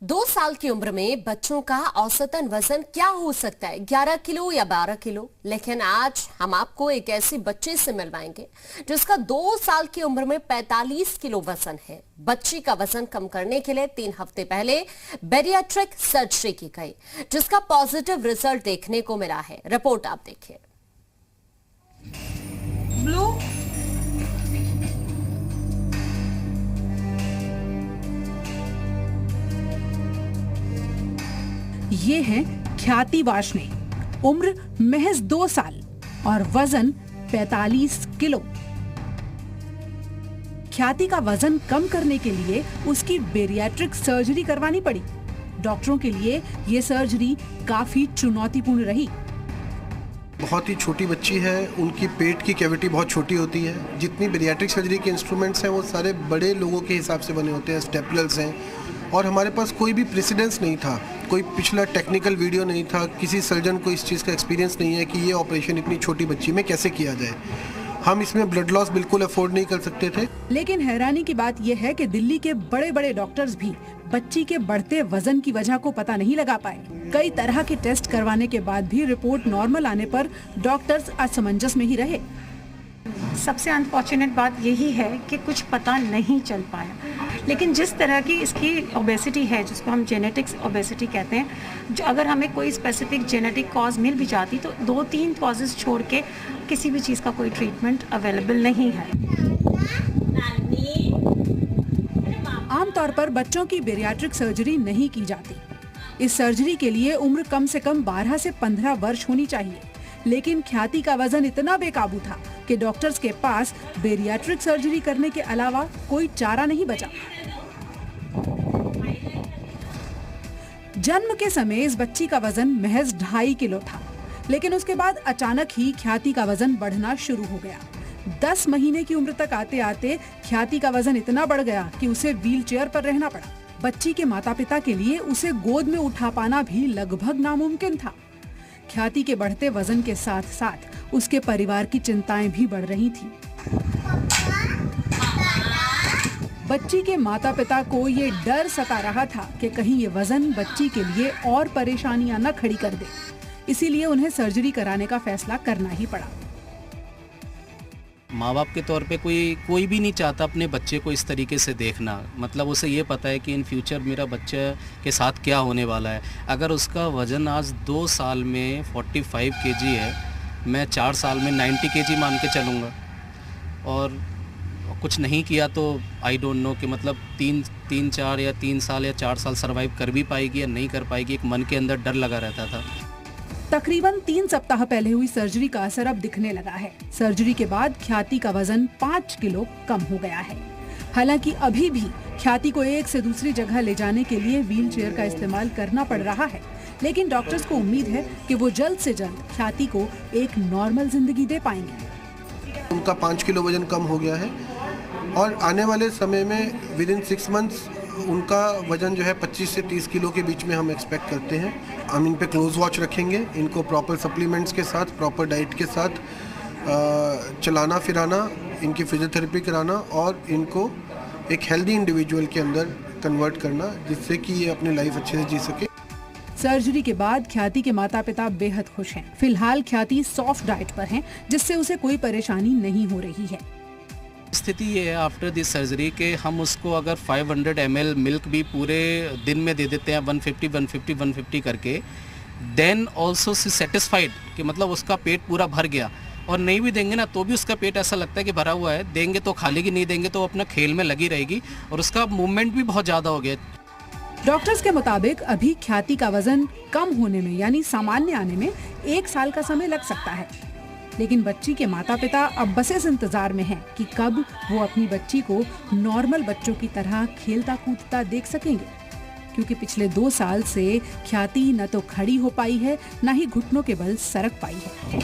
2 साल की उम्र में बच्चों का औसतन वजन क्या हो सकता है, 11 किलो या 12 किलो। लेकिन आज हम आपको एक ऐसी बच्चे से मिलवाएंगे जिसका 2 साल की उम्र में 45 किलो वजन है। बच्ची का वजन कम करने के लिए 3 हफ्ते पहले बेरियाट्रिक सर्जरी की गई, जिसका पॉजिटिव रिजल्ट देखने को मिला है। रिपोर्ट आप देखिए। ये है ख्याति वार्ष्णेय, उम्र महज 2 साल और वजन 45 किलो। ख्याति का वजन कम करने के लिए उसकी बेरियाट्रिक सर्जरी करवानी पड़ी। डॉक्टरों के लिए ये सर्जरी काफी चुनौतीपूर्ण रही। बहुत ही छोटी बच्ची है, उनकी पेट की कैविटी बहुत छोटी होती है। जितनी बेरियाट्रिक सर्जरी के इंस्ट्रूमेंट्स हैं वो सारे बड़े लोगों के हिसाब से बने होते हैं, स्टेपलर्स हैं। और हमारे पास कोई भी प्रेसिडेंस नहीं था, कोई पिछला टेक्निकल वीडियो नहीं था, किसी सर्जन को इस चीज़ का एक्सपीरियंस नहीं है कि ये ऑपरेशन इतनी छोटी बच्ची में कैसे किया जाए। हम इसमें ब्लड लॉस बिल्कुल अफोर्ड नहीं कर सकते थे। लेकिन हैरानी की बात यह है कि दिल्ली के बड़े बड़े डॉक्टर्स भी बच्ची के बढ़ते वजन की वजह को पता नहीं लगा पाए। कई तरह के टेस्ट करवाने के बाद भी रिपोर्ट नॉर्मल आने पर डॉक्टर्स असमंजस में ही रहे। सबसे अनफॉर्चुनेट बात यही है कि कुछ पता नहीं चल पाया। लेकिन जिस तरह की इसकी ओबेसिटी है, जिसको हम जेनेटिक्स ओबेसिटी कहते हैं, जो अगर हमें कोई स्पेसिफिक जेनेटिक कॉज मिल भी जाती तो 2-3 कॉजेज छोड़ के किसी भी चीज़ का कोई ट्रीटमेंट अवेलेबल नहीं है। आमतौर पर बच्चों की बेरियाट्रिक सर्जरी नहीं की जाती। इस सर्जरी के लिए उम्र कम से कम 12 से 15 वर्ष होनी चाहिए। लेकिन ख्याति का वजन इतना बेकाबू था कि डॉक्टर्स के पास बेरियाट्रिक सर्जरी करने के अलावा कोई चारा नहीं बचा। जन्म के समय इस बच्ची का वजन महज 2.5 किलो था, लेकिन उसके बाद अचानक ही ख्याति का वजन बढ़ना शुरू हो गया। 10 महीने की उम्र तक आते आते ख्याति का वजन इतना बढ़ गया कि उसे व्हील चेयर पर रहना पड़ा। बच्ची के माता पिता के लिए उसे गोद में उठा पाना भी लगभग नामुमकिन था। ख्याति के बढ़ते वजन के साथ साथ उसके परिवार की चिंताएं भी बढ़ रही थी। बच्ची के माता पिता को ये डर सता रहा था कि कहीं ये वजन बच्ची के लिए और परेशानियां न खड़ी कर दे, इसीलिए उन्हें सर्जरी कराने का फैसला करना ही पड़ा। माँ बाप के तौर पे कोई भी नहीं चाहता अपने बच्चे को इस तरीके से देखना। मतलब उसे ये पता है कि इन फ्यूचर मेरा बच्चे के साथ क्या होने वाला है। अगर उसका वज़न आज 2 साल में 45 kg है, मैं 4 साल में 90 kg मान के चलूँगा। और कुछ नहीं किया तो आई डोंट नो कि मतलब 3 साल या 4 साल सर्वाइव कर भी पाएगी या नहीं कर पाएगी। एक मन के अंदर डर लगा रहता था। तकरीबन 3 सप्ताह पहले हुई सर्जरी का असर अब दिखने लगा है। सर्जरी के बाद ख्याति का वजन 5 किलो कम हो गया है। हालांकि अभी भी ख्याति को एक से दूसरी जगह ले जाने के लिए व्हील चेयर का इस्तेमाल करना पड़ रहा है, लेकिन डॉक्टर्स को उम्मीद है कि वो जल्द से जल्द ख्याति को एक नॉर्मल जिंदगी दे पाएंगे। उनका 5 किलो वजन कम हो गया है और आने वाले समय में विद इन 6 मंथ्स उनका वजन जो है 25 से 30 किलो के बीच में हम एक्सपेक्ट करते हैं। हम इन पे क्लोज वॉच रखेंगे, इनको प्रॉपर सप्लीमेंट्स के साथ, प्रॉपर डाइट के साथ चलाना फिराना, इनकी फिजियोथेरेपी कराना और इनको एक हेल्दी इंडिविजुअल के अंदर कन्वर्ट करना, जिससे कि ये अपनी लाइफ अच्छे से जी सके। सर्जरी के बाद ख्याति के माता पिता बेहद खुश हैं। फिलहाल ख्याति सॉफ्ट डाइट पर हैं, जिससे उसे कोई परेशानी नहीं हो रही है। स्थिति ये है आफ्टर दिस सर्जरी के हम उसको अगर 500 ml मिल्क भी पूरे दिन में दे देते हैं 150 करके, देन ऑल्सो सी सेटिस्फाइड कि मतलब उसका पेट पूरा भर गया। और नहीं भी देंगे ना तो भी उसका पेट ऐसा लगता है कि भरा हुआ है। देंगे तो खालेगी, नहीं देंगे तो अपना खेल में लगी रहेगी और उसका मूवमेंट भी बहुत ज़्यादा हो गया। डॉक्टर्स के मुताबिक अभी ख्याति का वजन कम होने में यानी सामान्य आने में 1 साल का समय लग सकता है। लेकिन बच्ची के माता पिता अब बस इस इंतजार में हैं कि कब वो अपनी बच्ची को नॉर्मल बच्चों की तरह खेलता कूदता देख सकेंगे, क्योंकि पिछले 2 साल से ख्याति न तो खड़ी हो पाई है, न ही घुटनों के बल सरक पाई है।